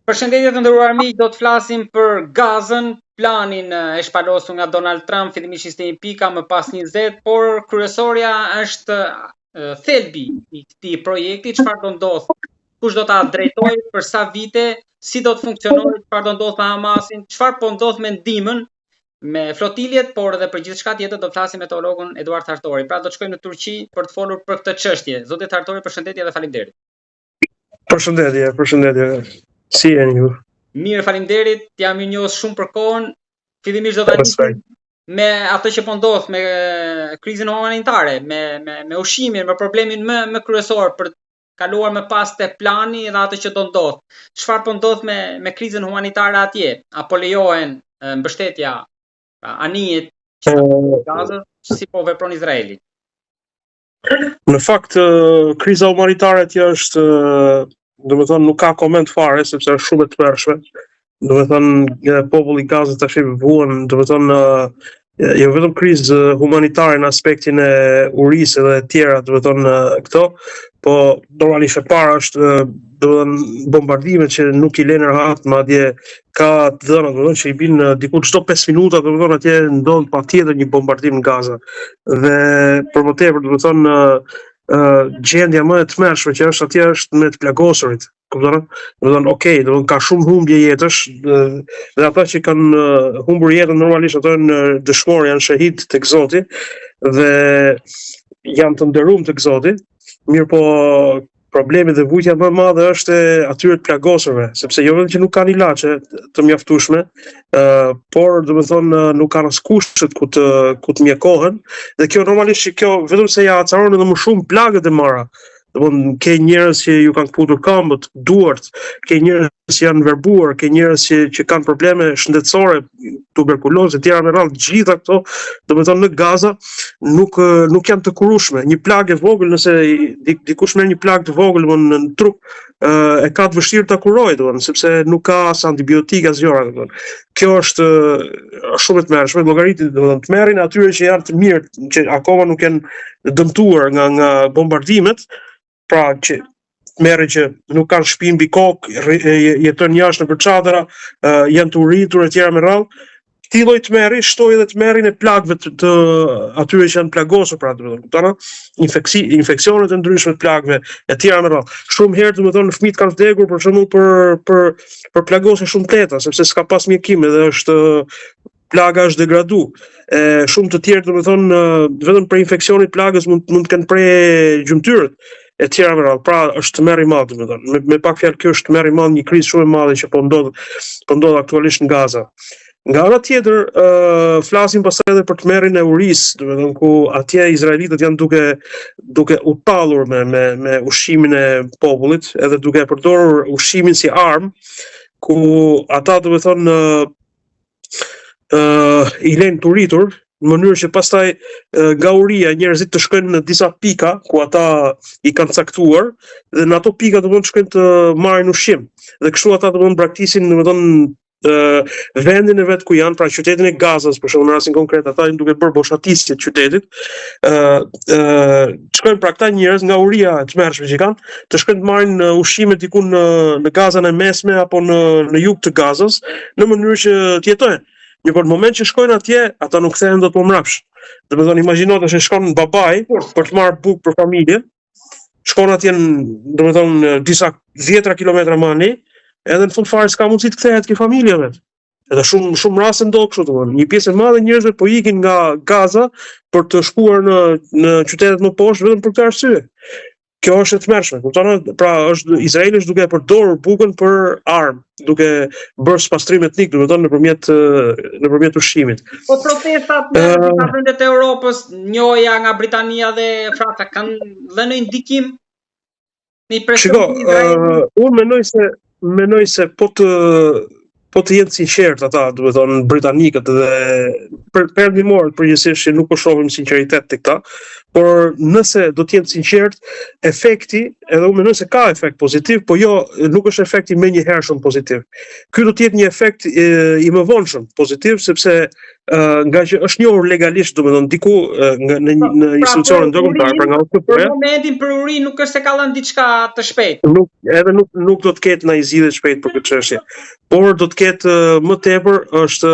Përshëndetje të nderuar miq, do të flasim për Gazën, planin e shpalosur nga Donald Trump, fillimisht ishte një pika më pas 20, por kryesorja është thelbi i këtij projekti, çfarë do ndodh, kush do ta drejtojë, për sa vite, si do të funksionojë, çfarë do ndodh me Hamasin, çfarë po ndodh me ndihmën me flotiljet, por edhe për gjithçka tjetër do të flasim me teologun Eduard Hartori. Pra do të shkojmë në Turqi për të folur për këtë çështje. Zoti Hartori, përshëndetje dhe faleminderit. Përshëndetje. Si jeni ju? Mirë, faleminderit. Jam i njohur shumë për kohën. Fillimisht do ta nisim me atë që po ndodh me krizën humanitare, me ushqimin, me problemin më kryesor për kaluar më pas te plani dhe atë që do ndodh. Çfarë po ndodh me krizën humanitare atje? Apo lejohen mbështetja anijet që Gaza, si po vepron Izraeli? Në fakt, kriza humanitare atje është, domethënë nuk ka koment fare sepse është shumë e tmerrshme. Domethënë populli i Gazës tash vuan, domethënë jo vetëm krizë humanitare në aspektin e urisë dhe të tjera, domethënë këto, po normalisht e para është domethënë bombardimet që nuk i lënë rahat, madje ka të dhëna domethënë që i bin diku çdo 5 minuta, domethënë atje ndodh patjetër një bombardim në Gazë. Dhe për më tepër domethënë gjendja më e tmerrshme që është atje është me të plagosurit. Kupton? Okej, ka shumë humbje jetësh, dhe ata që kanë humbur jetën normalisht ato janë dëshmorë, janë shahid tek Zoti dhe janë të nderuar tek Zoti. Mirë po problemi dhe vujtja më e madhe është atyre të plagosurve, sepse jo vetëm që nuk kanë ilaçe të mjaftueshme, por domethënë nuk kanë as kushtet ku të mjekohen, dhe kjo normalisht vetëm se ja acaron edhe më shumë plagët e mëra. Domethënë ke njerëz që ju kanë kputur këmbët, duart, ke njerëz që janë verbuar, ke njerëz që kanë probleme shëndetësore, tuberkulozë e tjera me radhë, gjitha këto, domethënë në Gaza nuk janë të kurueshme. Një plagë e vogël, nëse dikush merr një plagë të vogël në trup, e ka të vështirë ta kurojë, domethënë, sepse nuk ka as antibiotika as gjëra, domethënë. Kjo është shumë e tmerrshme, llogaritë domethënë të merrin atyre që janë të mirë, që akoma nuk janë dëmtuar nga bombardimet, pra që merren që nuk kanë shtëpi mbi kokë, jetojnë jashtë nëpër çadra, janë të uritur e tjera me radhë. Këtij lloj tmerri shtoi edhe tmerrin e plagëve të atyre që janë plagosur, pra domethënë, infeksione të ndryshme të plagëve e tjera me radhë. Shumë herë domethënë fëmijët kanë vdekur për shembull për plagosje shumë teta, sepse s'ka pas mjekim dhe plaga është degradu. Shumë të tjerë domethënë vetëm për infeksionin e plagës mund të kenë prej gjymtyrët e tjera me radhë. Pra është tmerr i madh domethënë. Me pak fjalë kjo është tmerr i madh, një krizë shumë e madhe që po ndodh aktualisht në Gaza. Nga ana tjetër, flasim pastaj edhe për tmerrin e urisë, domethënë ku atje izraelitët janë duke u tallur me ushqimin e popullit, edhe duke përdorur ushqimin si armë, ku ata domethënë i lënë të uritur, në mënyrë që pastaj nga uria njerëzit të shkojnë në disa pika ku ata i kanë caktuar, dhe në ato pika domethënë të shkojnë të marrin ushqim. Dhe kështu ata domethënë braktisin domethënë vendin e vet ku janë, pra qytetin e Gazas, për shembull në rastin konkret, ata janë duke bërë boshatisje të qytetit. Shkojnë pra këta njerëz nga uria e tmerrshme që kanë, të shkojnë të marrin ushqime diku në Gazën e mesme apo në jug të Gazas, në mënyrë që të jetojnë. Në moment që shkojnë atje, ata nuk kthehen dot më mbrapsht. Domethënë imagjino tash shkon babai për të marrë bukë për familje, shkon atje domethënë disa 10 kilometra më ani, edhe në fund fare s'ka mundësi të kthehet ke familja vet. Edhe shumë raste ndodh kështu domethënë. Një pjesë e madhe njerëzve po ikin nga Gaza për të shkuar në qytetet më poshtë vetëm për këtë arsye. Kjo është e tmerrshme, kupton? Pra Izraeli është duke përdorur bukën për armë, duke bërë spastrim etnik, domethënë nëpërmjet ushqimit. Po protestat në vendet e Europës, njoja nga Britania dhe Franca kanë dhënë ndikim në presion të Izraelit? Unë mendoj se po të jenë sinqert ata, domethënë britanikët dhe perëndimorët përgjithsisht që nuk po shohim sinqeritet te këta, por nëse do të jenë sinqert, efekti, edhe unë mendoj se ka efekt pozitiv, po jo, nuk është efekti menjëhershëm pozitiv. Ky do të jetë një efekt i mëvonshëm pozitiv, sepse nga që është njohur legalisht, domethënë diku në institucione ndërkombëtare, pra nga për momentin për uri nuk është se ka lënë diçka të shpejtë. Nuk do të ketë ndonjë zgjidhje shpejt për këtë çështje. Por do të ketë më tepër është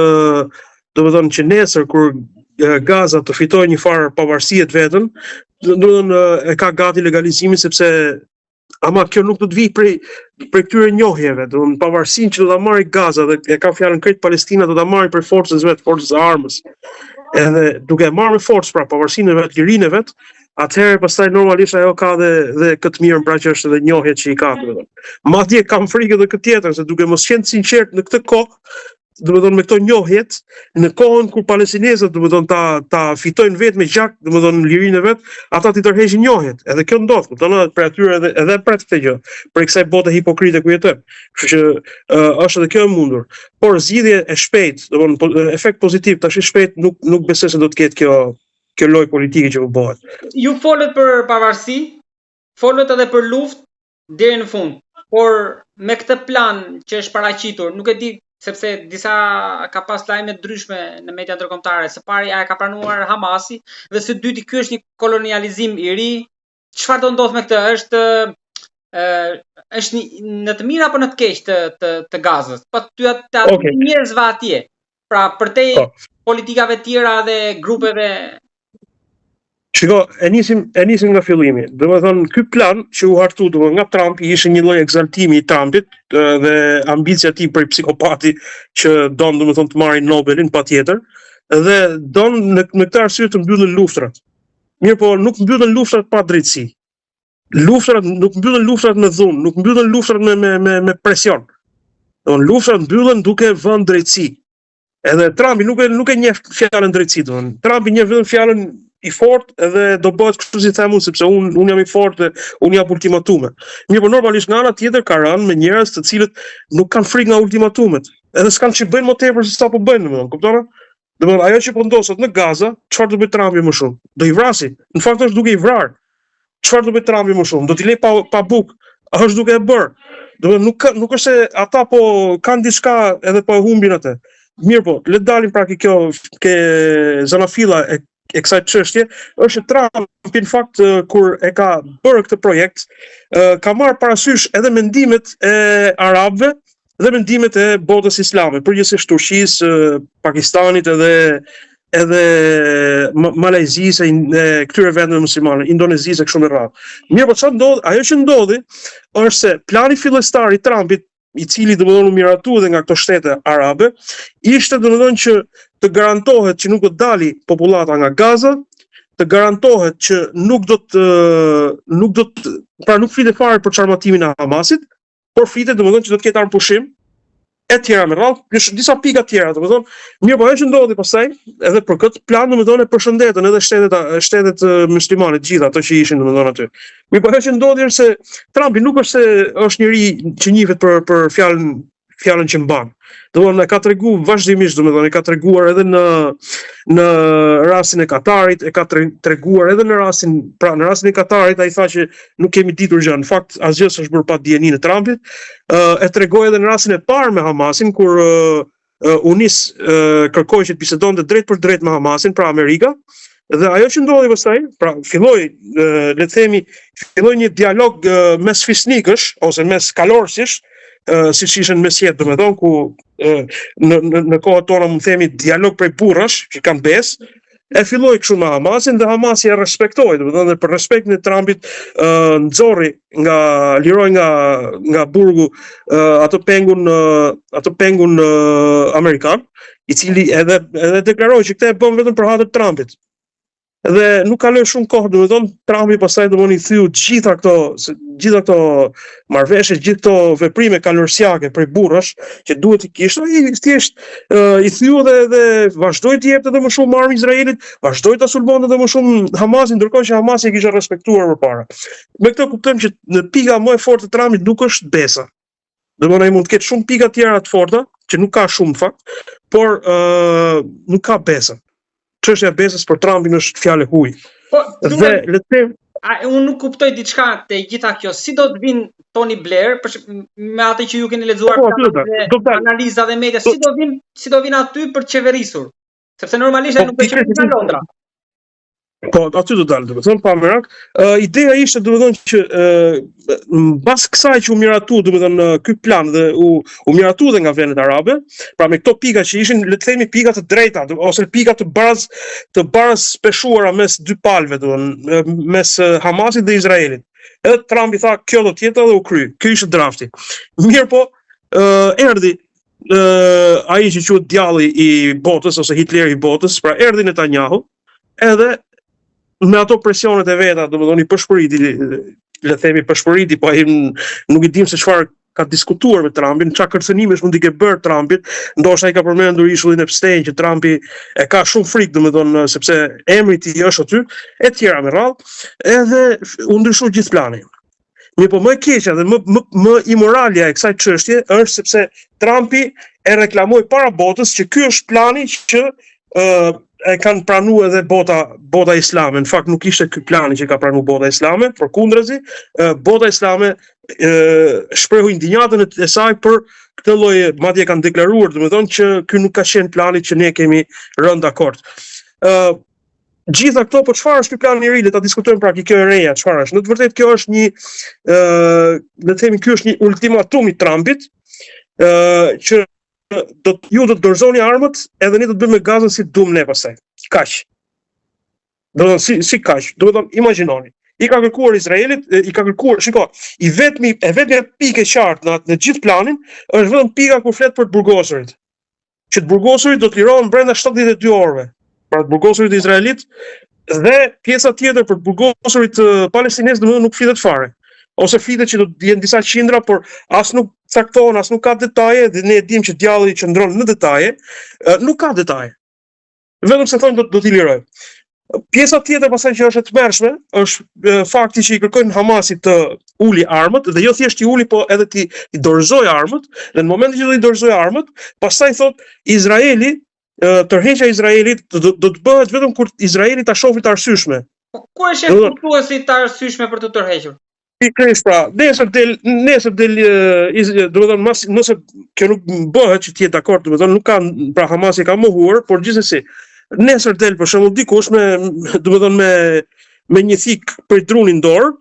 domethënë që nesër kur Gaza të fitojë një farë pavarësie të vetën, domethënë e ka gati legalizimin sepse ama kjo nuk do të vijë prej këtyre njohjeve, domethënë pavarësinë që do ta marrë Gaza dhe e ka fjalën krejt Palestina do ta marrë për forcës vet, forcës armës. Edhe duke marrë me forcë pra pavarësinë e vet, lirinë e vet, atëherë pastaj normalisht ajo ka dhe këtë mirën pra që është edhe njohjet që i ka domethënë. Madje kam frikë edhe këtë tjetër se duke mos qenë sinqert në këtë kohë, domethënë me këto njohjet, në kohën kur palestinezët domethënë ta fitojnë vetë me gjak, domethënë lirinë e vet, ata ti tërheqin njohjet. Edhe kjo ndodh, kupton, për atyre edhe për këtë gjë, për kësaj bote hipokrite ku jetojmë. Kështu që është edhe kjo e mundur. Por zgjidhje e shpejtë, domethënë efekt pozitiv tash i shpejt nuk besoj se do të ketë kjo lojë politike që u bëhet. Ju folët për pavarësi, folët edhe për luftë deri në fund. Por me këtë plan që është paraqitur, nuk e di sepse disa ka pas lajme ndryshme në media ndërkombëtare. Së pari ai ka pranuar Hamasi dhe së dyti ky është një kolonializim i ri. Çfarë do ndodh me këtë? Është në të mirë apo në të keq të Gazës? Po ty njerëzve atje. Pra përtej politikave tjera dhe grupeve. Shiko, e nisim nga fillimi. Domethënë ky plan që u hartu nga Trump ishte një lloj egzaltimi i Trumpit dhe ambicia e tij për psikopati që don domethënë të marrë Nobelin patjetër dhe don në këtë arsye të mbyllën luftrat. Mirë, po nuk mbyllën luftrat pa drejtësi. Nuk mbyllën luftrat me dhunë, nuk mbyllën luftrat me presion. Domethënë luftrat mbyllen duke vënë drejtësi. Edhe Trumpi nuk e njeh fjalën drejtësi, domethënë. Trumpi njeh vetëm fjalën i fort edhe do bëhet kështu si them unë sepse unë jam i fortë, unë jap ultimatume. Mirë, por normalisht nga ana tjetër ka rënë me njerëz të cilët nuk kanë frikë nga ultimatumet. Edhe s'kan që bëjnë më tepër se sa po bëjnë, domethënë, kupton? Domethënë ajo që po ndodhet në Gaza, çfarë do bëj Trumpi më shumë? Do i vrasi. Në fakt është duke i vrarë. Çfarë do bëj Trumpi më shumë? Do t'i lej pa bukë. Është duke e bërë. Domethënë nuk është se ata po kanë diçka edhe po e humbin atë. Mirë, po, le të dalim pra ke zanafilla e kësaj çështje, është Trumpi në fakt kur e ka bërë këtë projekt, ka marrë parasysh edhe mendimet e arabëve dhe mendimet e botës islame, përgjithsisht Turqisë, Pakistanit edhe Malajzisë e këtyre vendeve muslimane, Indonezisë e kështu me radhë. Mirë, po çfarë ndodhi? Ajo që ndodhi është se plani fillestar i Trumpit, i cili domethënë u miratu edhe nga këto shtete arabe, ishte domethënë që të garantohet që nuk do të dali popullata nga Gaza, të garantohet që nuk flitet fare për çarmatimin e Hamasit, por flitet domethënë që do të ketë armë pushim e tjera me radhë, disa pika tjera domethënë. Mirë, po ajo që ndodhi pastaj, edhe për këtë plan domethënë e përshëndetën edhe shtetet muslimane të gjitha ato që ishin domethënë aty. Mirë, po ajo që ndodhi është se Trumpi nuk është se është njëri që njihet për fjalën që mban. Domethënë ka treguar vazhdimisht, domethënë ka treguar edhe në rastin e Katarit, e ka treguar edhe në rastin e Katarit, ai tha që nuk kemi ditur gjë. Në fakt asgjë s'është bërë pa dijenin e Trumpit. E tregoi edhe në rastin e parë me Hamasin kur kërkoi që të bisedonte drejt për drejt me Hamasin, pra Amerika. Dhe ajo që ndodhi pastaj, pra filloi një dialog mes fisnikësh ose mes kalorësish, siç ishën mesjet, domethënë ku në kohën tonë mund të themi dialog prej burrash që kanë besë, e filloi kështu me Hamasin dhe Hamasi e respektoi, domethënë për respektin e Trumpit liroi nga burgu atë pengun amerikan, i cili edhe deklaroi që këtë e bën vetëm për hap të Trumpit. Dhe nuk kaloi shumë kohë, domethënë Trumpi pastaj i thyu gjitha këto marrëveshje, gjithë këto veprime kalorësiake prej burrash që duhet i kishte, ai thjesht i thyu dhe vazhdoi të jepte edhe më shumë armë Izraelit, vazhdoi ta sulmonte edhe më shumë Hamasin, ndërkohë që Hamasi e kishte respektuar përpara. Me këtë kuptojmë që në pika më e fortë e Trumpit nuk është besa. Domethënë ai mund të ketë shumë pika tjera të forta, që nuk ka shumë në fakt, por nuk ka besa. çështja e besës për Trumpin është fjalë huaj. Po, Dhe le të them, unë nuk kuptoj diçka te gjitha kjo. Si do të vinë Tony Blair, me atë që ju keni lexuar analiza dhe media, si do vinë aty për të qeverisur? Sepse normalisht nuk do të qeverisë nga Londra. Po, aty do dalë, domethënë pa merak. Ideja ishte domethënë që mbas kësaj që u miratu domethënë ky plan dhe u miratu dhe nga vendet arabe, pra me këto pika që ishin, le të themi pika të drejta ose pika të baraz speshuara mes dy palëve, domethënë mes Hamasit dhe Izraelit. Edhe Trumpi tha kjo do të jetë dhe u kry. Ky ishte drafti. Mirë po, erdhi ai që quhet djalli i botës ose Hitleri i botës, pra erdhi Netanyahu, edhe me ato presionet e veta, domethënë i pëshpëriti, le themi pëshpëriti, po ai nuk i dim se çfarë ka diskutuar me Trumpin, çka kërcënimesh mund i ke bërë Trumpit, ndoshta ai ka përmendur ishullin e Epstein që Trumpi e ka shumë frikë domethënë sepse emri i tij është aty, e tjera me radhë, edhe u ndryshoi gjithë plani. Mirë, po më e keqja dhe më imoralja e kësaj çështje është sepse Trumpi e reklamoi para botës që ky është plani që e kanë pranuar edhe bota islame. Në fakt nuk ishte ky plani që ka pranuar bota islame, por kundrazi, bota islame shprehu indignaten e saj për këtë lloj, madje kanë deklaruar, domethënë që ky nuk ka qenë plani që ne kemi rënë dakord. Gjitha këto, po çfarë është ky plan i ri? Le ta diskutojmë pra kjo e reja, çfarë është? Në të vërtetë kjo është një, le të themi ky është një ultimatum i Trumpit, që ju do të dorëzoni armët edhe ne do të bëjmë me Gazën si dum ne pastaj. Kaq. Do të thonë si kaq. Do të thonë imagjinoni. I ka kërkuar Izraelit, i ka kërkuar, shiko, e vetmi pikë e qartë në gjithë planin është vetëm pika kur flet për të burgosurit. Që të burgosurit do të lirohen brenda 72 orëve. Pra të burgosurit të Izraelit dhe pjesa tjetër për të burgosurit palestinez domethënë nuk flitet fare. Ose flitet që do të jenë disa qindra, por as nuk caktohen, as nuk ka detaje, dhe ne e dim që djalli qëndron në detaje, nuk ka detaje. Vetëm se thonë do t'i lirojë. Pjesa tjetër pastaj që është e tmerrshme, është fakti që i kërkojnë Hamasit të uli armët, dhe jo thjesht i uli, po edhe t'i dorëzoj armët, dhe në momentin që do t'i dorëzoj armët, pastaj thotë Izraeli, tërheqja e Izraelit do të bëhet vetëm kur Izraeli ta shohë të arsyeshme. Ku është kuptuesi të arsyeshme për të tërhequr? Pikërisht pra, nesër del, domethënë nëse kjo nuk bëhet që të jetë dakord, domethënë nuk kanë, pra Hamasi ka mohuar, por gjithsesi nesër del për shembull dikush domethënë me një thik për drunin dorë,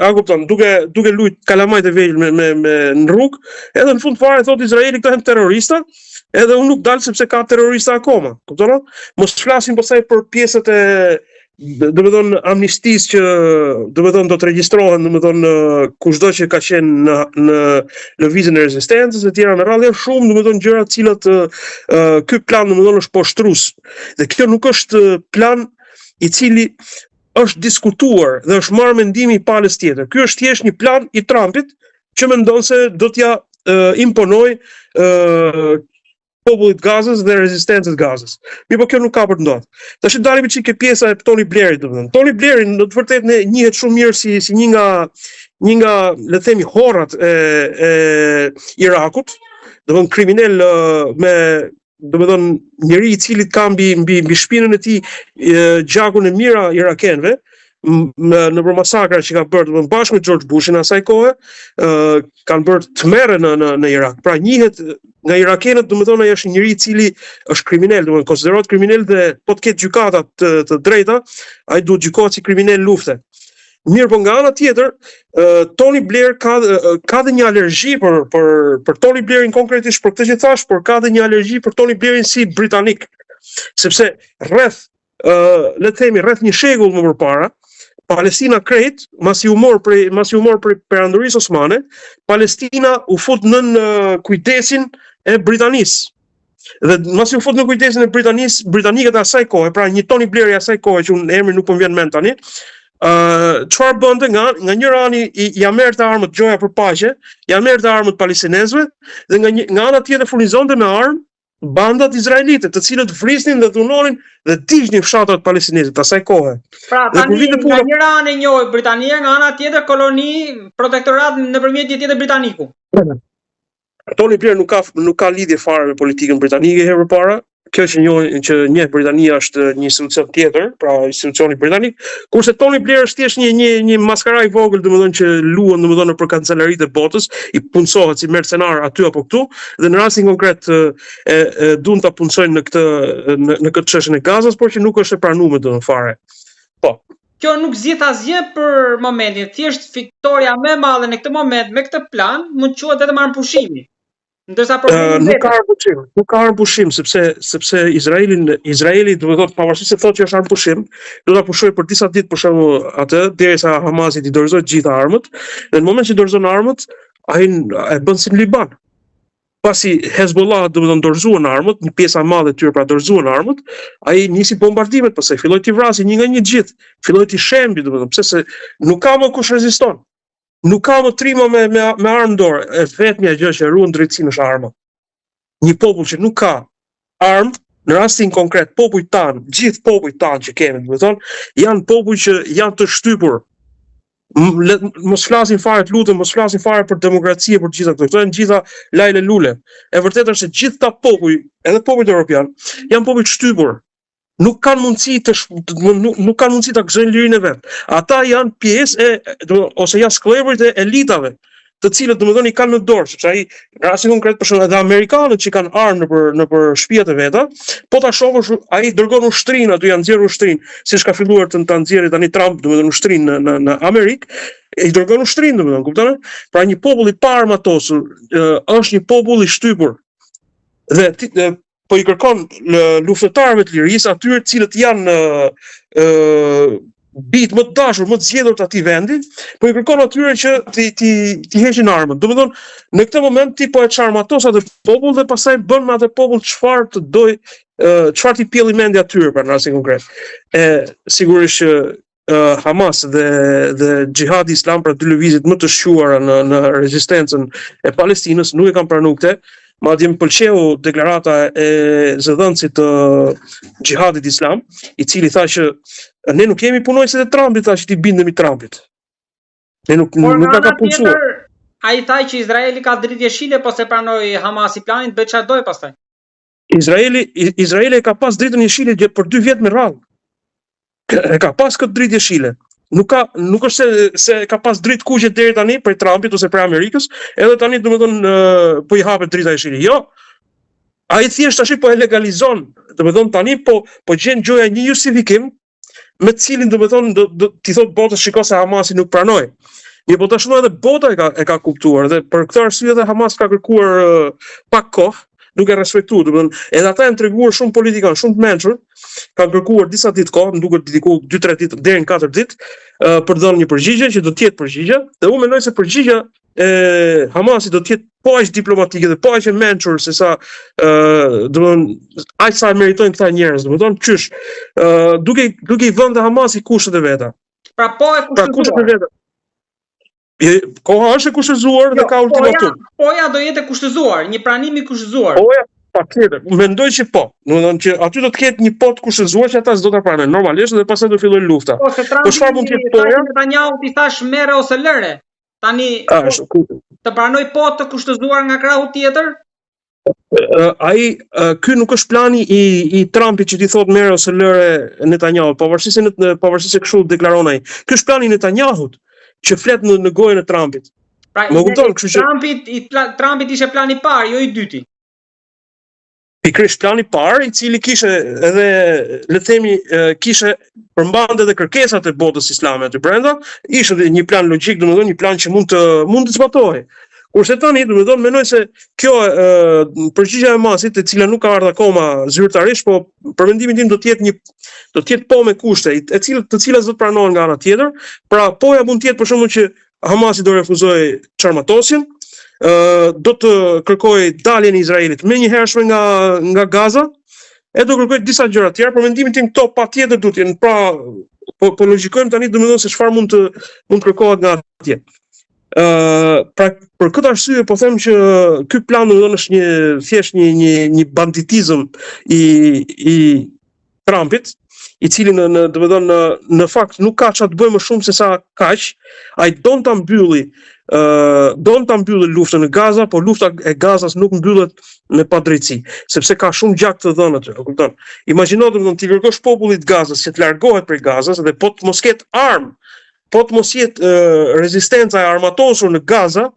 a kupton, duke lut kalamajt e vegjël me në rrugë, edhe në fund fare thotë Izraeli këto janë terrorista, edhe unë nuk dal sepse ka terrorista akoma, kupton? Mos flasim pastaj për pjesët e domethënë amnistisë që domethënë do të regjistrohen domethënë kushdo që ka qenë në lëvizjen e rezistencës e tjera me radhë shumë domethënë gjëra të cilat ky plan domethënë është poshtrus. Dhe kjo nuk është plan i cili është diskutuar dhe është marrë mendimi i palës tjetër. Ky është thjesht një plan i Trumpit që mendon se do t'ja imponoj popullit Gazës dhe rezistencës Gazës. Mirë, po kjo nuk ka për të ndodhur. Tash dalim çike pjesa e Tony Blairit, domethënë. Tony Blairi në të vërtetë njihet shumë mirë si një nga le të themi horrat e Irakut, domethënë kriminal me domethënë njëri i cili ka mbi shpinën e tij gjakun e mira irakenëve në për masakra që ka bërë bashkë me George Bushin asaj kohe, kanë bërë tmerre në Irak. Pra njihet nga irakenët, domethënë ai është njëri i cili është kriminal, domethënë konsiderohet kriminal dhe po të ketë gjykata të drejta, ai duhet gjykohet si kriminal lufte. Mirë, po nga ana tjetër, Tony Blair ka dhe një alergji për Tony Blairin konkretisht për këtë që thash, por ka dhe një alergji për Tony Blairin si britanik, sepse rreth një shekull më përpara, Palestina krejt, masi u mor për perandorisë osmane, Palestina u fut nën kujdesin e Britanisë. Dhe masi u fut në kujdesin e Britanisë, britanikët e asaj kohe, pra një Tony Blair i asaj kohe që emri nuk po më vjen mend tani, çfarë bënte nga një ani ja merrte armët Gjoja për Paqe, ja merrte armët palestinezëve dhe nga ana tjetër furnizonte me armë bandat izraelite, të cilët vrisnin dhe dhunonin dhe digjnin fshatrat palestinezë të asaj kohe. Pra tani nga njëra anë njohë Britania, nga ana tjetër koloni protektorat nëpërmjet një tjetër britaniku. Tony Blair nuk ka lidhje fare me politikën britanike herë përpara, kjo që njeh Britania është një institucion tjetër, pra institucioni britanik, kurse Tony Blair është thjesht një maskara i vogël, domethënë që luan domethënë për kancelaritë e botës, i punsohet si mercenar aty apo këtu, dhe në rastin konkret duan ta punsojnë në këtë çështjen e Gazas, por që nuk është e pranuar domethënë fare. Po. Kjo nuk zgjidh asgjë për momentin, thjesht fitoria më e madhe në këtë moment me këtë plan mund të quhet vetëm armpushimi. Ndërsa nuk ka armpushim, sepse Izraeli do të thotë pavarësisht se thotë që është armpushim, do ta pushojë për disa ditë për shembull atë derisa Hamasi i dorëzojë të gjitha armët, dhe në moment që dorëzon armët, ai e bën si në Liban. Pasi Hezbollah do të dorëzuan armët, një pjesë e madhe e tyre pra dorëzuan armët, ai nisi bombardimet, pastaj filloi të vrasë një nga një gjithë, filloi të shembi, domethënë pse se nuk ka më kush reziston. Nuk ka më trima me armë dorë, e vetmja gjë që ruan drejtësinë është arma. Një popull që nuk ka armë, në rastin konkret, popujt tanë, gjithë popujt tanë që kemi, domethënë, janë popull që janë të shtypur. Mos flasin fare të lutem, mos flasin fare për demokraci, për gjitha këto. Këto janë gjitha lajle lule. E vërtetë është se gjithë ta popull, edhe popujt evropian, janë popull të shtypur. Nuk kanë mundësi ta gëzojnë lirinë e vet. Ata janë pjesë ose janë skllëvërit e elitave, të cilët domethënë i kanë në dorë, sepse ai në rastin konkret për shembull edhe amerikanët që kanë armë nëpër shtëpiat e veta, po ta shohësh ai dërgon ushtrinë, aty janë nxjerrë ushtrinë, siç ka filluar të nxjerrë tani Trump domethënë ushtrinë në Amerikë, i dërgon ushtrinë domethënë, kupton? Pra një popull i paarmatosur është një popull i shtypur. Dhe po i kërkon luftëtarëve të lirisë, atyre të cilët janë bitë më të dashur, më të zgjedhur të atij vendi, po i kërkon atyre që ti heqin armët. Domethënë, në këtë moment ti po e çarmatos atë popull dhe pastaj bën me atë popull çfarë të doj, çfarë ti pjelli mendi atyre për në rastin konkret. Sigurisht që Hamas dhe Xhihadi Islam, pra dy lëvizjet më të shquara në rezistencën e Palestinës, nuk e kanë pranuar këtë. Madje më pëlqeu deklarata e zëdhënësit të Xhihadit Islam, i cili tha që ne nuk jemi punojësit e Trumpit, tha që ti bindemi Trumpit. Ne nuk ka punësuar. Ai tha që Izraeli ka dritë jeshile, po se pranoi Hamasi planin, bëj çfarë doi pastaj. Izraeli ka pas dritën jeshile për 2 vjet me radhë. E ka pas këtë dritë jeshile. Nuk është se ka pas dritë kuqe deri tani për Trumpit ose për Amerikës, edhe tani domethënë po i hapet drita e shile. Jo. Ai thjesht tash po e legalizon. Domethënë tani po gjen gjoja një justifikim me të cilin domethënë ti thot botës shiko se Hamasi nuk pranoi. Po tashmë edhe bota e ka kuptuar dhe për këtë arsye edhe Hamas ka kërkuar pak kohë, duke respektuar, domethënë edhe ata janë treguar shumë politikanë, shumë të mençur, kanë kërkuar disa ditë kohë, më duket diku 2-3 ditë deri në 4 ditë, për të dhënë një përgjigje që do të jetë përgjigje, dhe unë mendoj se përgjigjja e Hamasit do të jetë po aq diplomatike dhe po aq e mençur se sa domethënë aq sa meritojnë këta njerëz, domethënë qysh duke I vënë Hamasi kushtet e veta. Pra po e kushtëzuar. Koha është e kushtëzuar dhe ka ultimatum. Poja do jetë e kushtëzuar, një pranim I kushtëzuar. Poja patjetër, mendoj që po. Domethënë që aty do të ketë një pot kushtëzuar që ata s'do ta pranojnë normalisht dhe pastaj do fillojë lufta. Po çfarë mund të jetë poja? Netanyahu I thash merre ose lëre. Tani të pranoj pot të kushtëzuar nga krahu tjetër? Ky nuk është plani I Trumpit që ti thot merre ose lëre Netanyahu, pavarësisht se kështu deklaron ai. Ky është plani I Netanyahut që flet në gojën e Trumpit. Pra, Trumpit ishte plani I parë, jo I dyti. Pikërisht plani I parë, I cili kishte edhe le të themi kishte përmbante edhe kërkesat e botës islame aty brenda, ishte një plan logjik, domethënë një plan që mund të zbatohej. Kurse tani domethënë mendoj se kjo përgjigjja e Hamasit, e cila nuk ka ardhur akoma zyrtarisht, po për mendimin tim do të jetë po me kushte, të cilat do të pranohen nga ana tjetër. Pra poja mund të jetë për shembull që Hamasi do refuzojë çarmatosjen, do të kërkojë daljen e Izraelit menjëhershme nga Gaza, e do kërkojë disa gjëra të tjera, për mendimin tim këto patjetër do të jenë. Pra po logjikojmë tani domethënë se çfarë mund të kërkohet nga atje. Pra për këtë arsye po them që ky plan domethënë është thjesht një banditizëm I Trumpit, i cili në fakt nuk ka çfarë të bëjë më shumë se sa kaq, ai don ta mbylli luftën në Gaza, por lufta e Gazas nuk mbyllet me padrejtësi, sepse ka shumë gjak të dhënë aty, e kupton? Imagjino domethënë ti kërkosh popullit Gazas që të largohet prej Gazas dhe po të mos ketë armë, po të mos jetë rezistenca e armatosur në Gaza,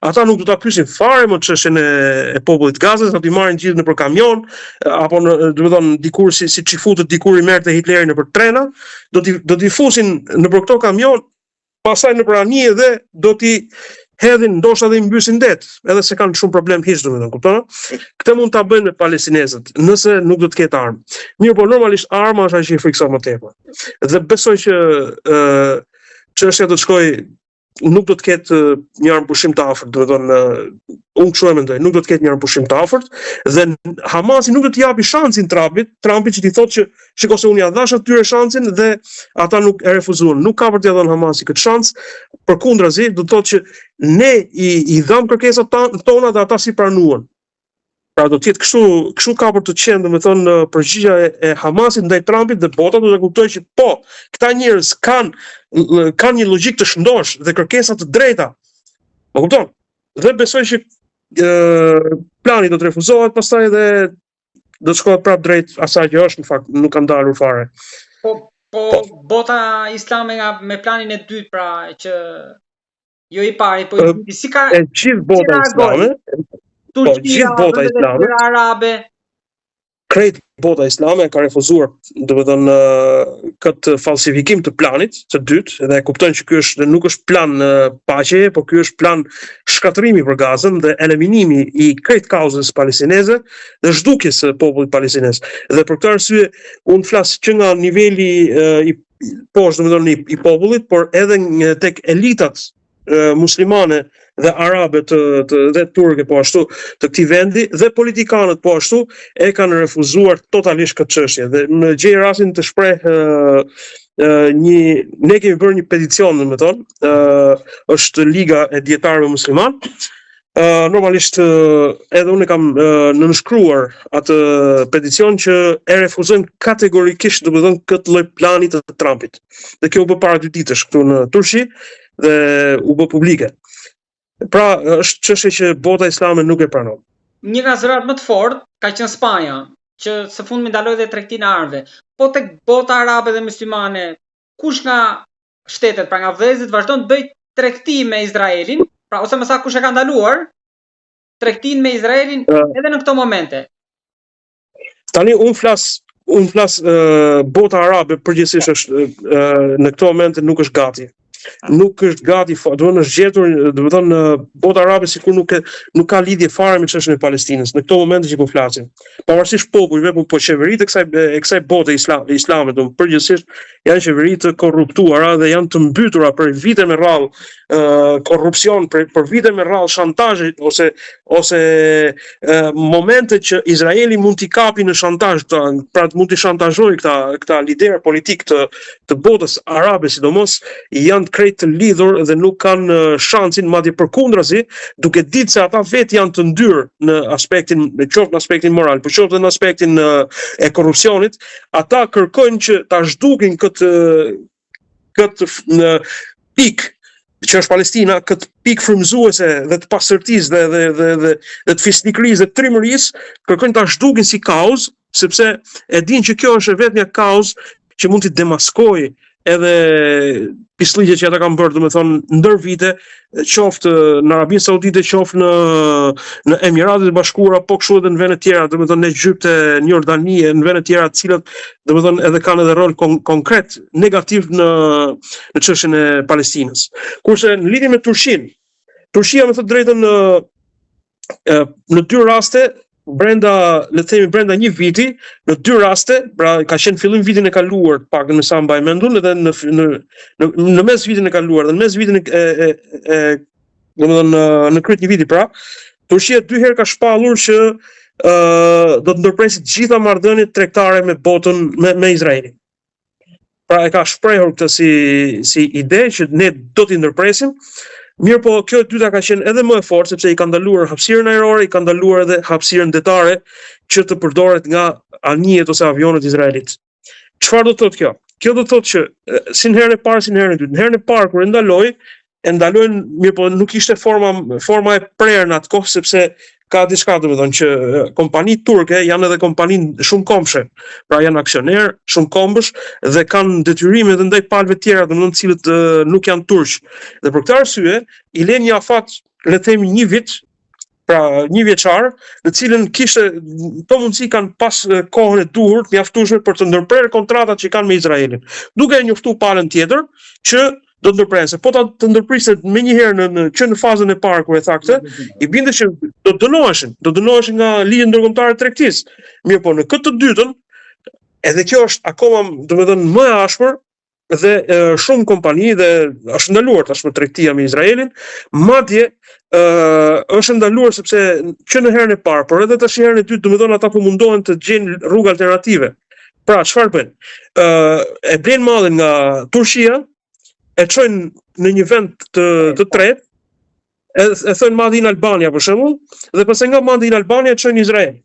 ata nuk do ta pyesin fare më çështjen e popullit Gazas, do t'i marrin gjithë nëpër kamion, apo domethënë dikur si çifutët dikur i merrte Hitleri nëpër trena, do t'i fusin nëpër këto kamion, pastaj nëpër anije dhe do t'i hedhin ndoshta dhe i mbysin det, edhe se kanë shumë problem hiç domethënë, kupton? Këtë mund ta bëjnë me palestinezët, nëse nuk do të ketë armë. Mirë, po normalisht arma është ajo që i frikson më tepër. Dhe besoj që çështja do të shkojë, nuk do të ketë një armë pushim të afërt, domethënë unë kështu e mendoj, nuk do të ketë një armë pushim të afërt dhe Hamasi nuk do të japi shancin Trumpit që t'i thotë që shikoj se unë ja dhash atyre shancin dhe ata nuk e refuzuan. Nuk ka për t'ia dhënë Hamasi këtë shans, përkundrazi do të thotë që ne i dham kërkesat tona dhe ata si pranuan. Pra do të jetë kështu ka për të qenë domethënë përgjigjja e Hamasit ndaj Trumpit dhe bota do të kuptojë që po, këta njerëz kanë një logjik të shëndosh dhe kërkesa të drejta. Më kupton? Dhe besoj që plani do të refuzohet pastaj dhe do të shkohet prapë drejt asaj që është, në fakt nuk ka ndalur fare. Po bota islame me planin e dytë, pra që jo i pari, po i dytë, si ka e gjithë bota islame. Turqia, bota islame, arabe, krejt bota islame ka refuzuar domethënë këtë falsifikim të planit të dytë dhe e kuptojnë që ky është nuk është plan paqeje, por ky është plan shkatërimi për Gazën dhe eliminimi i krejt kauzës palestineze dhe zhdukjes së popullit palestinez. Dhe për këtë arsye unë flas që nga niveli i poshtë domethënë i popullit, por edhe tek elitat muslimane dhe arabe dhe turke po ashtu të këtij vendi dhe politikanët po ashtu e kanë refuzuar totalisht këtë çështje. Dhe më gjej rastin të shpreh ne kemi bërë një peticion, domethënë, është Liga e Dietarëve Musliman. Normalisht edhe unë kam nënshkruar atë peticion që e refuzojmë kategorikisht domethënë këtë lloj plani të Trumpit. Dhe kjo u bë para 2 ditësh këtu në Turqi dhe u bë publike. Pra është çështje që bota islame nuk e pranon. Një nga zërat më të fortë ka qenë Spanja, që së fundmi ndaloi dhe tregtinë e armëve. Po tek bota arabe dhe muslimane, kush nga shtetet, pra nga vëllezërit vazhdon të bëjë tregti me Izraelin, pra ose më saktë kush e ka ndaluar tregtinë me Izraelin edhe në këto momente? Tani unë flas bota arabe përgjithsisht është në këto momente nuk është gati. Nuk është gati, domethënë është gjetur, domethënë bota arabe sikur nuk ka lidhje fare me çështjen e Palestinës në këto momente që po flasim. Pavarësisht popujve, po qeveritë e kësaj bote islame, domethënë përgjithsisht janë qeveri të korruptuara dhe janë të mbytura për vite me radhë korrupsion, për vite me radhë shantazh ose momente që Izraeli mund t'i kapi në shantazh, pra mund t'i shantazhojë këta liderë politik të botës arabe, sidomos janë krejt të lidhur dhe nuk kanë shansin, madje përkundrazi, duke ditë se ata vetë janë të ndyrë në aspektin, qoftë në aspektin moral, por qoftë në aspektin e korrupsionit, ata kërkojnë që ta zhdukin këtë pikë që është Palestina, këtë pikë frymëzuese dhe të pastërtisë dhe të fisnikërisë dhe trimërisë, kërkojnë ta zhdukin si kauzë, sepse e dinë që kjo është vetëm një kauzë që mund t'i demaskojë edhe pislliqet që ata kanë bërë, domethënë ndër vite, qoftë në Arabinë Saudite, qoftë në Emiratet e Bashkuara, po kështu edhe në vende të tjera, domethënë në Egypte, në Jordani, në vende të tjera, të cilat domethënë edhe kanë edhe rol konkret negativ në çështjen e Palestinës. Kurse në lidhje me Turqinë, Turqia me të drejtën në 2 raste brenda një viti, në 2 raste, pra ka qenë fillim vitin e kaluar, pak në sa mbaj mendun, edhe në mes vitin e kaluar dhe në mes vitin domethënë në kryet një viti, pra Turqia 2 herë ka shpallur që do të ndërpresi të gjitha marrëdhëniet tregtare me botën, me Izraelin. Pra e ka shprehur këtë si ide që ne do t'i ndërpresim. Mirë, po kjo e dyta ka qenë edhe më e fortë, sepse i ka ndaluar hapësirën ajrore, i ka ndaluar edhe hapësirën detare që të përdoret nga anijet ose avionet izraelit. Çfarë do të thotë kjo? Kjo do të thotë që si në herën e parë, si në herën e dytë. Në herën e parë kur e ndalojnë, mirë po nuk ishte forma e prerë në atë kohë sepse ka diçka domethënë që kompanitë turke janë edhe kompani shumë kombëshe. Pra janë aksioner, shumë kombësh dhe kanë detyrime edhe ndaj palëve të tjera, domethënë të cilët nuk janë turq. Dhe për këtë arsye i lënë një afat, le të themi 1 vit, pra 1 vjeçar, në cilën kishte to mundësi kanë pas kohën e duhur, mjaftueshme për të ndërprerë kontratat që kanë me Izraelin. Duke e njoftuar palën tjetër që do të ndërprerë, po ta të ndërpriste menjëherë që në fazën e parë kur e tha këtë, i binte që do dënoheshin nga ligji ndërkombëtar i tregtisë. Mirë po në këtë të dytën, edhe kjo është akoma domethënë më e ashpër dhe shumë kompani dhe është ndaluar tashmë tregtia me Izraelin, madje është ndaluar sepse që në herën e parë, por edhe tash herën e dytë, domethënë ata po mundohen të gjejnë rrugë alternative. Pra çfarë bëjnë? E blen mallin nga Turqia, e çojnë në një vend të tretë, e thënë madi në Albania për shembull, dhe pastaj nga madi në Albania e çojnë në Izrael.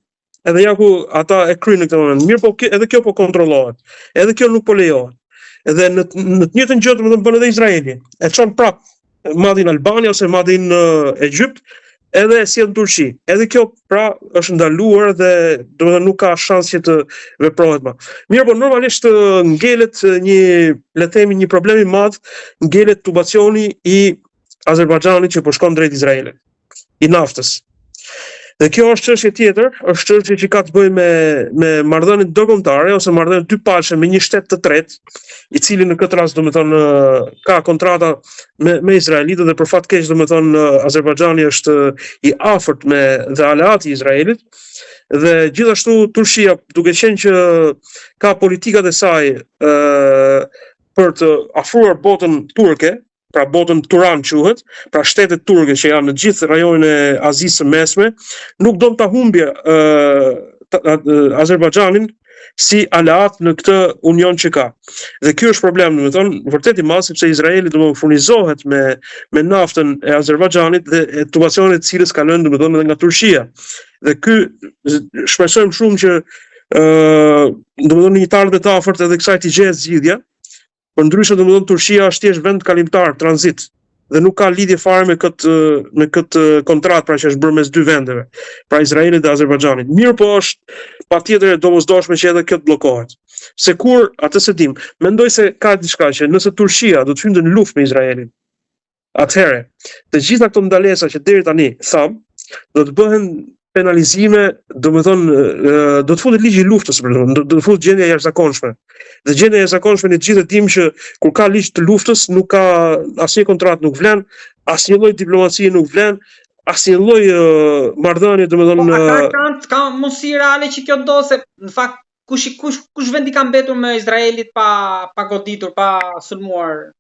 Edhe ja ku ata e kryejnë në këtë moment. Mirë, po edhe kjo po kontrollohet. Edhe kjo nuk po lejohet. Edhe në të njëjtën gjë domethënë bën edhe Izraeli. E çon prapë madhi në Albania ose madhi në Egjipt, edhe si në Turqi. Edhe kjo pra është ndaluar dhe domethënë nuk ka shans që të veprohet më. Mirë, po normalisht ngelet le të themi një problem i madh, ngelet tubacioni i Azerbajxhanit që po shkon drejt Izraelit, i naftës. Dhe kjo është çështje tjetër, është çështje që ka të bëjë me marrëdhënie ndërkombëtare ose marrëdhënie dypalëshe me një shtet të tretë, i cili në këtë rast domethënë ka kontrata me Izraelitët dhe për fat keq domethënë Azerbajxhani është i afërt dhe aleati i Izraelit. Dhe gjithashtu Turqia, duke qenë që ka politikat e saj për të afruar botën turke, pra botën Turan quhet, pra shtetet turke që janë në gjithë rajonin e Azisë së Mesme, nuk do ta humbje Azerbajxhanin si aleat në këtë union që ka. Dhe ky është problem, domethënë, vërtet i madh sepse Izraeli domethënë furnizohet me naftën e Azerbajxhanit dhe tubacionet të cilës kalojnë domethënë edhe nga Turqia. Dhe ky shpresojmë shumë që domethënë një tarë të afërt edhe kësaj të gjehet zgjidhja. Por ndryshe domethënë Turqia është thjesht vend kalimtar, tranzit, dhe nuk ka lidhje fare me këtë kontratë pra që është bërë mes dy vendeve, pra Izraelit dhe Azerbajxhanit. Mirë po është patjetër e domosdoshme që edhe kjo të bllokohet. Se kur atë se dim, mendoj se ka diçka që nëse Turqia do të hynte në luftë me Izraelin, atëherë të gjitha këto ndalesa që deri tani tham, do të bëhen penalizime, domethënë do të futet ligji i luftës, do të futet gjendja e jashtëzakonshme. Dhe gjendja e jashtëzakonshme ne të gjithë e dimë që kur ka ligj të luftës nuk ka asnjë kontratë nuk vlen, asnjë lloj diplomacie nuk vlen, asnjë lloj marrëdhënie, domethënë ka mundësi reale që kjo ndodhë, në fakt kush vendi ka mbetur me Izraelit pa goditur, pa sulmuar.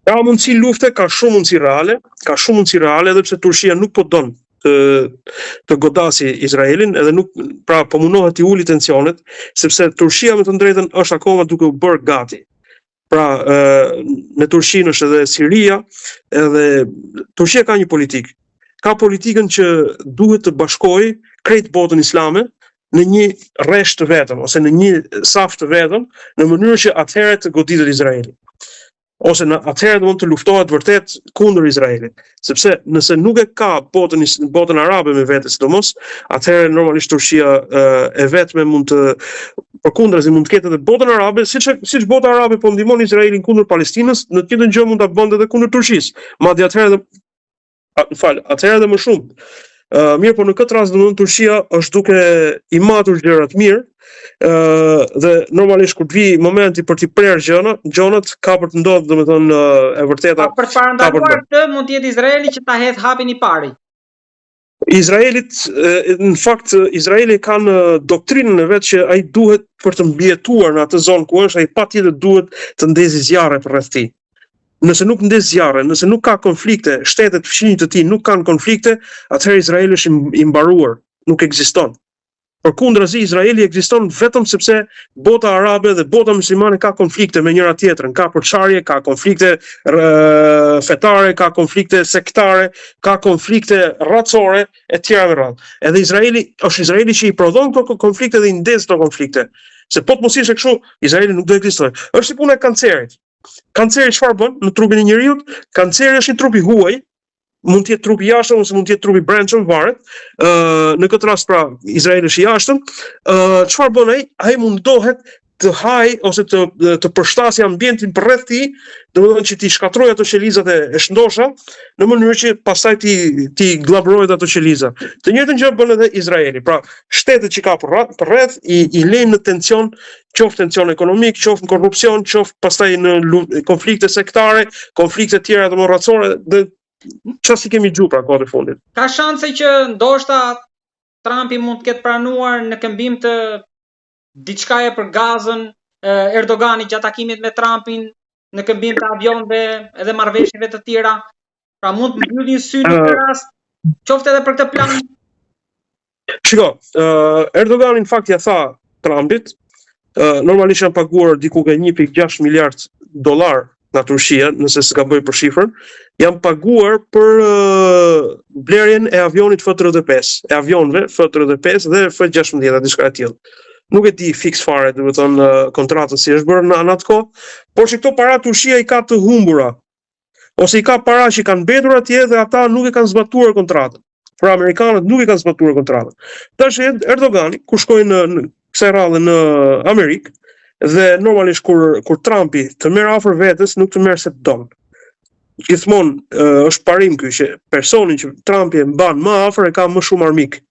Ka mundësi lufte, ka shumë mundësi reale, edhe pse Turqia nuk po don të godasi Izraelin, edhe nuk pra po mundohet i uli tensionet, sepse Turqia me të drejtën është akoma duke u bërë gati. Pra me Turqinë është edhe Siria, edhe Turqia ka një politikë. Ka politikën që duhet të bashkojë krejt botën islame në një rresht të vetëm ose në një saf të vetëm, në mënyrë që atëherë të goditet Izraeli. Ose në atëherë do mund të luftohet vërtet kundër Izraelit, sepse nëse nuk e ka botën arabe me vete sidomos, atëherë normalisht Turqia e vetme mund të përkundrazi mund të ketë edhe botën arabe, siç bota arabe po ndihmon Izraelin kundër Palestinës, në të njëjtën gjë mund ta bënte edhe kundër Turqisë. Madje atëherë edhe më shumë. Mirë, po në këtë rast domethënë Turqia është duke i matur gjërat mirë, dhe normalisht kur të vi momenti për t'i prerë gjonat ka për të ndodhur domethënë e vërteta. Për të parandaluar këtë mund të jetë Izraeli që ta hedh hapin i parë. Në fakt Izraeli ka në doktrinën e vet që ai duhet për të mbijetuar në atë zonë ku është, ai patjetër duhet të ndezë zjarre rreth tij. Nëse nuk ndes zjarre, nëse nuk ka konflikte, shtetet fëmijët të tij nuk kanë konflikte, atëherë Izraeli është i mbaruar, nuk ekziston. Përkundrazi Izraeli ekziston vetëm sepse bota arabe dhe bota muslimane ka konflikte me njëra tjetrën, ka përçarje, ka konflikte fetare, ka konflikte sektare, ka konflikte racore e tjera me radhë. Edhe Izraeli që i prodhon këto konflikte dhe i ndez këto konflikte. Se po të mos ishte kështu, Izraeli nuk do ekzistojë. Është si puna e kancerit. Kanceri çfarë bën në trupin e njeriu? Kanceri është një trup i huaj, mund të jetë trupi i jashtëm ose mund të jetë trupi i brendshëm, varet. Në këtë rast pra Izraeli është i jashtëm. Çfarë bën ai? Ai mundohet të haj ose të përshtasë ambientin përreth tij, domethënë që ti shkatroj ato qelizat e shndosha në mënyrë që pastaj ti glabrohet ato qeliza. Të njëjtën gjë bën edhe Izraeli. Pra, shtetet që ka përreth i lejnë në tension, qoftë tension ekonomik, qoftë në korrupsion, qoftë pastaj në konflikte sektare, konflikte të tjera domorracore dhe çfarë si kemi gjuar pra kohët e fundit. Ka shanse që ndoshta Trumpi mund të ketë pranuar në këmbim të diçkaje për Gazën, Erdogani gjatë takimit me Trumpin, në këmbim të avionëve edhe marrëveshjeve të tjera. Pra mund të mbyllin sy në këtë rast, qoftë edhe për këtë plan. Shiko, Erdogani në fakt ja tha Trumpit, normalisht janë paguar diku ke 1.6 miliard dollar nga Turqia, nëse s'ka bëj për shifrën, janë paguar për blerjen e avionit F-35, e avionëve F-35 dhe F-16, diçka e tillë. Nuk e di fix fare, domethënë kontratën si është bërë në atë kohë, por që këto para Turqia i ka të humbura, ose i ka para që kanë mbetur atje dhe ata nuk e kanë zbatuar kontratën. Pra amerikanët nuk e kanë zbatuar kontratën. Tash Erdogani, kur shkoi në kësaj radhe në Amerikë, dhe normalisht kur Trumpi të merr afër vetes, nuk të merr se don. Gjithmonë është parim ky që personin që Trumpi e mban më afër e ka më shumë armik.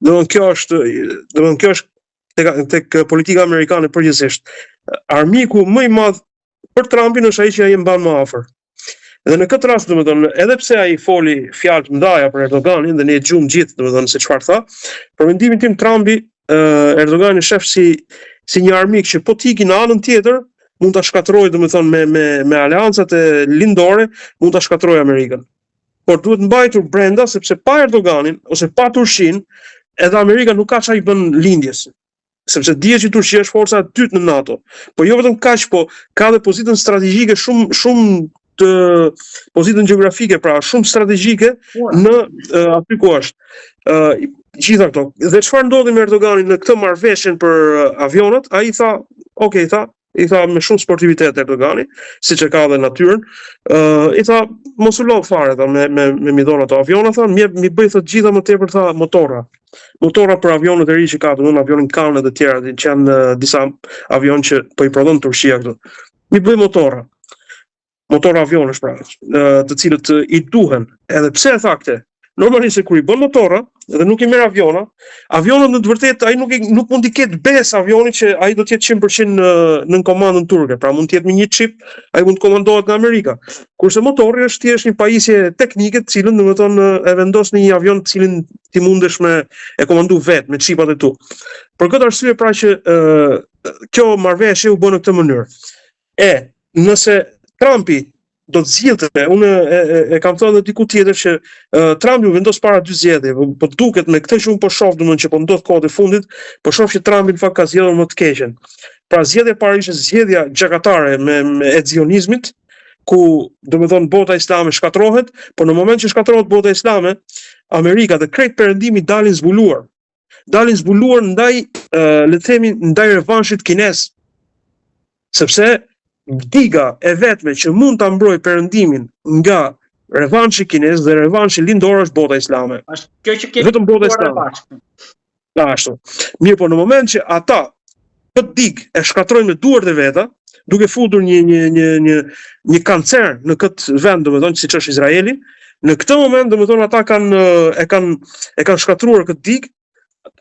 Domethënë kjo është tek politika amerikane përgjithsisht. Armiku më i madh për Trumpin është ai që ai e mban më afër. Dhe në këtë rast, domethënë, edhe pse ai foli fjalë të mëdha për Erdoganin dhe ne e dëgjojmë gjithë, domethënë se çfarë tha, për mendimin tim Trumpi Erdogani shef si një armik që po tiki në anën tjetër, mund ta shkatërrojë domethënë me aleancat e lindore, mund ta shkatërrojë Amerikën. Por duhet mbajtur brenda sepse pa Erdoganin ose pa Turqinë, edhe Amerika nuk ka çfarë i bën lindjes. Sepse dihet që Turqia është forca e dytë në NATO. Po jo vetëm kaq, po ka dhe pozitën strategjike shumë të pozitën gjeografike, pra shumë strategjike në aty ku është. Gjitha këto. Dhe çfarë ndodhi me Erdoganin në këtë marrëveshjen për avionët? Ai tha, i tha me shumë sportivitet Erdogani, siç e ka dhe natyrën. I tha mos u lodh fare tha me mi dhon ato aviona, tha, mi bëj të gjitha më tepër tha motorra. Motorra për avionët e ri që ka, domethënë avionin Kan dhe të tjera, që janë disa avion që po i prodhon Turqia këtu. Mi bëj motorra. Motorra avionësh pra, të cilët i duhen. Edhe pse e tha këtë? Normalisht kur i bën motorra dhe nuk i merr avionët në të vërtetë ai nuk mund të ketë besë avionit që ai do të jetë 100% në komandën turke, pra mund të jetë me një çip, ai mund të komandohet nga Amerika. Kurse motorri është thjesht një pajisje teknike, të cilën domethënë e vendos në një avion të cilin ti mundesh me e komandu vetë me çipat e tu. Për këtë arsye pra që kjo marrëveshje u bën në këtë mënyrë. Nëse Trumpi do të zgjidhte, unë e kam thënë edhe diku tjetër që Trumpi u vendos para dy zgjedhjeve, po duket me këtë që unë po shoh domethënë që po ndodh kohët e fundit, po shoh që Trumpi në fakt ka zgjedhur më të keqen. Pra zgjedhja e parë ishte zgjedhja gjakatare me zionizmit, ku domethënë bota islame shkatrohet, por në moment që shkatrohet bota islame, Amerika dhe krejt perëndimi dalin zbuluar. Dalin zbuluar ndaj le të themi ndaj revanshit kinez. Sepse diga e vetme që mund ta mbrojë perëndimin nga revanshi kinez dhe revanshi lindor është bota islame. Kjo që ke vetëm bota islame. Ashtu. Mirë, po në moment që ata këtë digë e shkatrojnë me duart e veta, duke futur një kancer në këtë vend, domethënë siç është Izraeli, në këtë moment domethënë ata e kanë shkatruar këtë digë.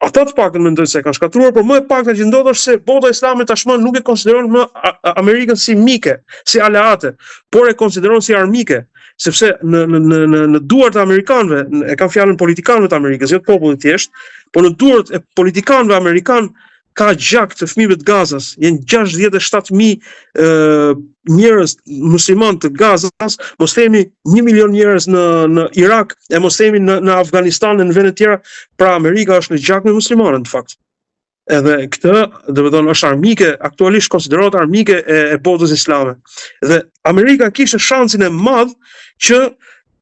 Ata të paktën mendojnë se kanë shkatruar, por më e paktën që ndodh është se bota islame tashmë nuk e konsideron më Amerikën si mike, si aleate, por e konsideron si armike, sepse në duart e amerikanëve, e kanë fjalën politikanëve të Amerikës, jo të popullit thjesht, por në duart e politikanëve amerikan ka gjak të fëmijëve të Gazas, janë 67.000 njerëz musliman të Gazas, mos themi 1 milion njerëz në Irak, e mos themi në Afganistan dhe në vende të tjera, pra Amerika është në gjak me muslimanët në fakt. Edhe këtë, domethënë, është armike, aktualisht konsiderohet armike e botës islame. Dhe Amerika kishte shansin e madh që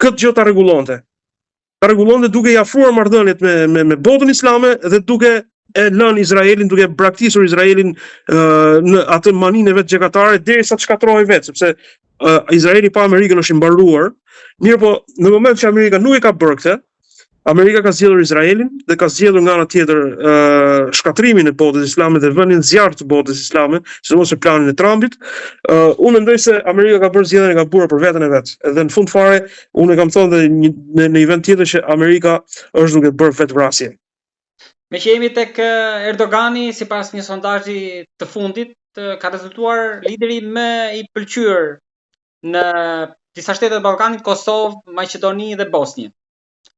këtë gjë ta rregullonte. Ta rregullonte duke i afruar marrëdhëniet me botën islame dhe duke e lën Izraelin, duke braktisur Izraelin në atë maninë e vet gjykatare derisa të shkatërrohej vet, sepse Izraeli pa Amerikën është i mbaruar. Mirë po, në moment që Amerika nuk e ka bërë këtë, Amerika ka zgjedhur Izraelin dhe ka zgjedhur nga ana tjetër shkatrimin e botës islame dhe vënien zjarr të botës islame, sidomos në planin e Trumpit. Unë mendoj se Amerika ka bërë zgjedhjen e gabuar për veten e vet. Edhe në fund fare, unë kam thënë dhe në një event tjetër që Amerika është duke bërë vetvrasje. Me që jemi tek Erdogani, sipas një sondazhi të fundit, ka rezultuar lideri më i pëlqyer në disa shtete të Ballkanit, Kosovë, Maqedoni dhe Bosnjë.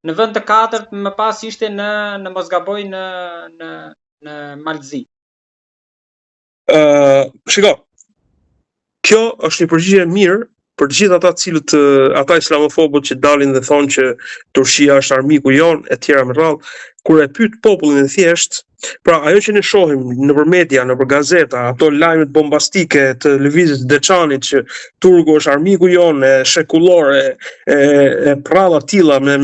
Në vend të katërt më pas ishte në mos gaboj në Malzi. Shiko, kjo është një përgjigje e mirë për të gjithë ata cilët ata islamofobët që dalin dhe thonë që Turqia është armiku jon e tjera me radhë, kur e pyet popullin e thjesht, pra ajo që ne shohim nëpër media, nëpër gazeta, ato lajmet bombastike të lëvizjes Deçanit që Turku është armiku jon e shekullor e prralla tilla me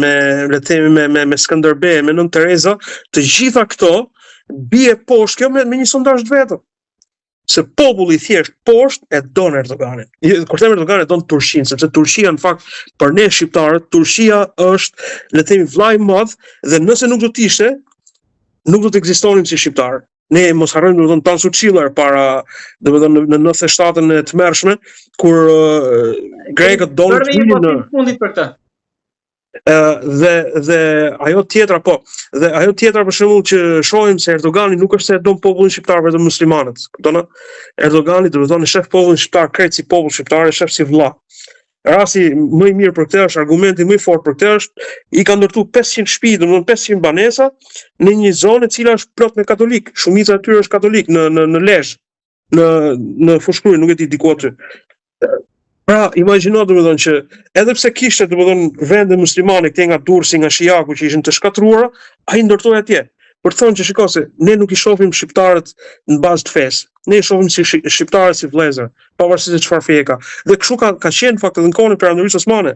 Skënderbej, me Nën Tereza, të gjitha këto bie poshtë kjo me një sondazh të vetëm. Se populli thjesht poshtë e don Erdoganin. Kur them Erdogan e don Turqinë, sepse Turqia në fakt për ne shqiptarët, Turqia është, le të themi, vllai i madh dhe nëse nuk do të ishte, nuk do të ekzistonim si shqiptarë. Ne mos harrojmë domethënë Tansu Çiller para domethënë në 97-ën e tmerrshme kur grekët donin të vinë në fundit për këtë. Dhe ajo tjetra për shembull që shohim se Erdogani nuk është se e don popullin shqiptar vetëm muslimanët. Kupton? Erdogani do të thonë shef popullin shqiptar krejt si popull shqiptar, e shef si vëlla. Rasti më i mirë për këtë është, argumenti më i fortë për këtë është, i ka ndërtuar 500 shtëpi, domethënë 500 banesa në një zonë e cila është plot me katolik. Shumica e tyre është katolik në Lezhë, në Fushkruj, nuk e di diku aty. Pra, imagjino domethënë që edhe pse kishte domethënë vende muslimane këtej nga Durrësi, nga Shijaku që ishin të shkatruara, ai ndërtoi atje. Për të thënë që shikoj se ne nuk i shohim shqiptarët në bazë të fesë. Ne i shohim si shqiptarët si vëllezër, pavarësisht se çfarë feje ka. Dhe kështu ka qenë fakt edhe në kohën e Perandorisë Osmane.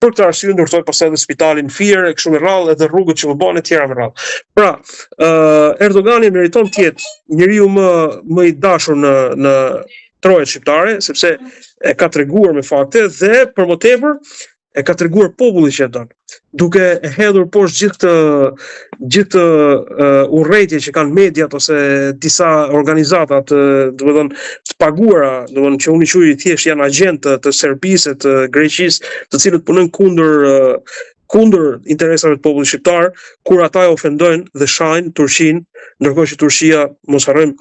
Për këtë arsye ndërtoi pastaj edhe spitalin Fier e kështu me radhë edhe rrugët që bën e tjera me radhë. Pra, Erdogani meriton të jetë njeriu më i dashur në trojet shqiptare, sepse e ka treguar me fakte dhe për më tepër e ka treguar popullit që e don, duke e hedhur poshtë gjithë urrëtie që kanë mediat ose disa organizata domethënë të paguara, domethënë që unë quaj thjesht janë agjentë të Serbisë, të Greqisë, të cilët punojnë kundër interesave të popullit shqiptar, kur ata e ofendojnë dhe shajnë Turqinë, ndërkohë që Turqia, mos harrojmë,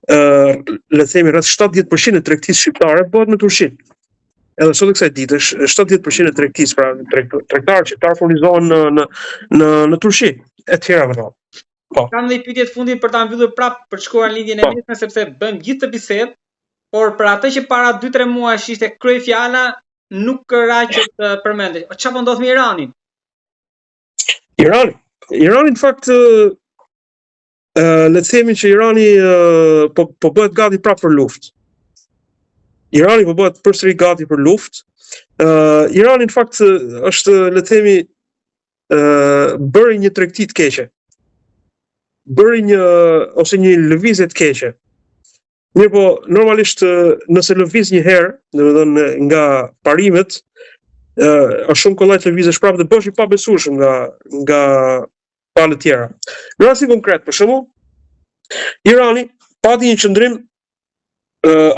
le të themi rreth 70% e tregtisë shqiptare bëhet me Turqinë. Edhe sot e kësaj dite 70% e tregtisë, pra tregtarët shqiptar furnizohen në Turqi, e tjera me radhë. Po. Kam një pyetje të fundit për ta mbyllur prapë për të shkuar lidhjen e mesme, sepse bëm gjithë të bisedë, por për atë që para 2-3 muajsh ishte kryefjala, nuk raqet përmendet. Çfarë po ndodh me Iranin? Irani në fakt le të themi që Irani po bëhet gati prapë për luftë. Irani po bëhet përsëri gati për luftë. Irani në fakt është, le të themi, bëri një tregti të keqe. Bëri një lëvizje të keqe. Mirë po, normalisht nëse lëviz një herë, domethënë nga parimet, është shumë kollaj të lëvizësh prapë dhe bësh i pabesueshëm nga palët tjera. Në rastin konkret, për shembull, Irani pati një qëndrim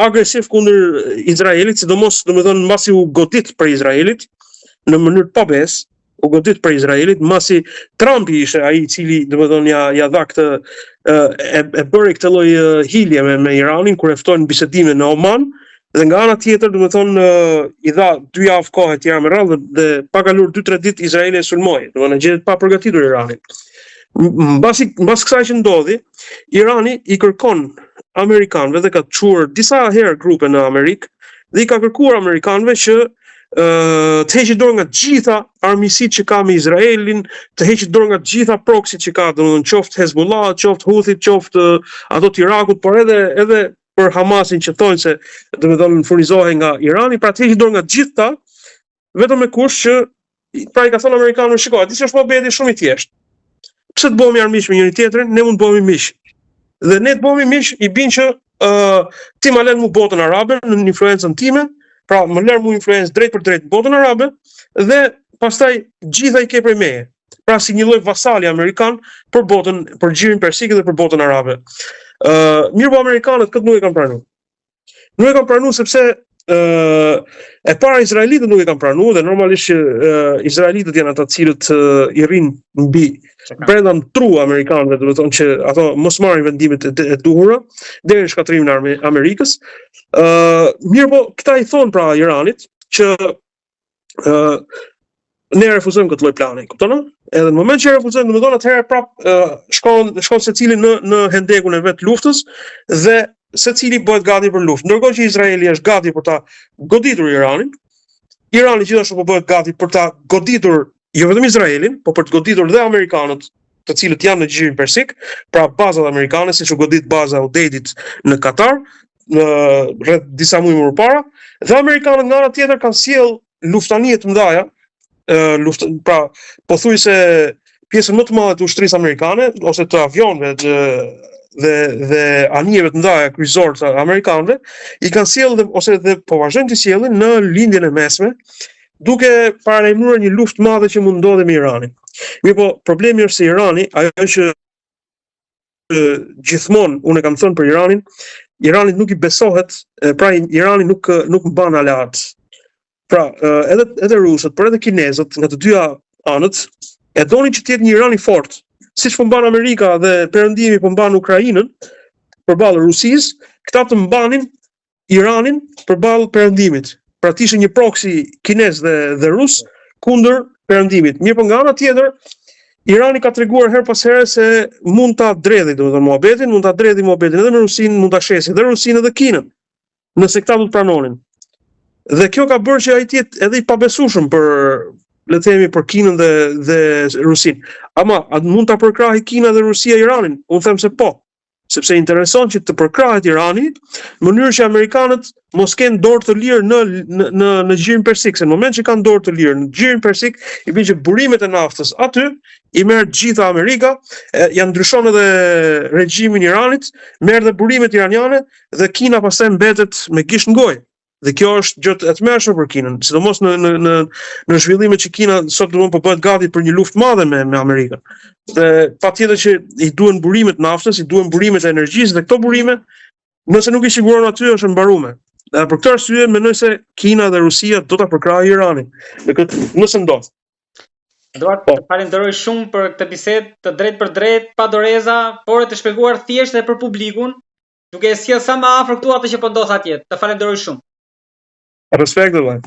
agresiv kundër Izraelit, sidomos domethënë mbasi u godit për Izraelit në mënyrë pa besë, u godit për Izraelit, mbasi Trumpi ishte ai i cili domethënë ja dha këtë e bëri këtë lloj hilje me Iranin kur e ftojnë në bisedime në Oman. Dhe nga ana tjetër, domethënë i dha 2 javë kohë etj me radhë dhe pa kaluar 2-3 ditë Izraeli e sulmoi, domethënë gjetet pa përgatitur Iranin. Mbas kësaj që ndodhi, Irani i kërkon amerikanëve dhe ka çuar disa herë grupe në Amerikë dhe i ka kërkuar amerikanëve që të heqë dorë nga gjitha armiqësitë që ka me Izraelin, të heqë dorë nga gjitha proksit që ka, domethënë qoftë Hezbollah, qoftë Houthit, qoftë ato të Irakut, por edhe për Hamasin që thonë se domethënë furnizohen nga Irani, pra të heqë dorë nga gjitha, vetëm me kush që pra i ka thënë amerikanëve, shikoj, aty është mohabeti shumë i thjeshtë. pse të bëhemi armiq me njëri tjetrin, ne mund të bëhemi miq. Dhe ne të bëhemi miq i bin që ti më lën mu botën arabe në influencën time, pra më lën mu influencë drejt për drejt në botën arabe dhe pastaj gjitha i ke prej meje. Pra si një lloj vasali amerikan për botën, për xhirin persik dhe për botën arabe. Mirë po amerikanët këtë nuk e kanë pranuar. Nuk e kanë pranuar sepse e para izraelitët nuk e kanë pranuar dhe normalisht që izraelitët janë ata të cilët i rrinë mbi brenda në tru amerikanëve, do të thonë që ato mos marrin vendimet e duhura deri në shkatrimin e Amerikës. Mirë po këta i thonë pra Iranit që ne refuzojmë këtë lloj plani, kupton? Edhe në moment që refuzojmë, domethënë atëherë prap shkon secili në hendekun e vet luftës dhe secili bëhet gati për luftë. Ndërkohë që Izraeli është gati për ta goditur Iranin, Irani gjithashtu po bëhet gati për ta goditur jo vetëm Izraelin, por për të goditur dhe amerikanët, të cilët janë në xhirin persik, pra bazat amerikane, siç u godit baza Udeidit në Katar, rreth disa muaj më parë, dhe amerikanët nga ana tjetër kanë sjell luftanie të mëdha, pra pothuajse pjesën më të madhe të ushtrisë amerikane ose të avionëve dhe anijeve të mëdha kryqëzor të amerikanëve i kanë sjellë ose po vazhdojnë të sjellin në lindjen e mesme, duke paralajmëruar një luftë madhe që mund ndodhe me Iranin. Mirë po, problemi është se Irani, ajo që gjithmonë unë e kam thënë për Iranin, Iranit nuk i besohet, pra Irani nuk mban aleat. Pra, edhe rusët, por edhe kinezët nga të dyja anët e donin që të jetë një Iran i fortë. Siç po mban Amerika dhe Perëndimi po mban Ukrainën përballë Rusisë, këta të mbanin Iranin përballë Perëndimit. Pra të ishte një proksi kinez dhe rus kundër Perëndimit. Mirë po nga ana tjetër, Irani ka treguar her pas here se mund ta dredhi, domethënë muhabetin edhe me Rusinë, mund ta shesi edhe Rusinë edhe Kinën, nëse këta do të pranonin. Dhe kjo ka bërë që ai të jetë edhe i pabesueshëm për, le të themi, për Kinën dhe Rusinë. Ama a mund ta përkrahë Kina dhe Rusia Iranin? Unë them se po, sepse intereson që të përkrahet Irani në mënyrë që amerikanët mos kenë dorë të lirë në xhirin persik, se në moment që kanë dorë të lirë në xhirin persik, i bën që burimet e naftës aty i merr gjitha Amerika, ja ndryshon edhe regjimin Iranit, merr dhe burimet iraniane dhe Kina pastaj mbetet me gisht në gojë. Dhe kjo është gjë e tmerrshme për Kinën, sidomos në zhvillimet që Kina sot po bëhet gati për një luftë madhe me Amerikën. Dhe patjetër që i duhen burimet naftës, i duhen burimet e energjisë dhe këto burime, nëse nuk i siguron aty është mbaruar. Dhe për këtë arsye mendoj se Kina dhe Rusia do ta përkrahë Iranin. Në këtë nëse ndodh. Dua të falenderoj shumë për këtë bisedë të drejt për drejt, pa doreza, por të shpjeguar thjesht dhe për publikun, duke e sjellë sa më afër këtu atë që po ndodh atje. Të falenderoj shumë. Respekt, vëllai.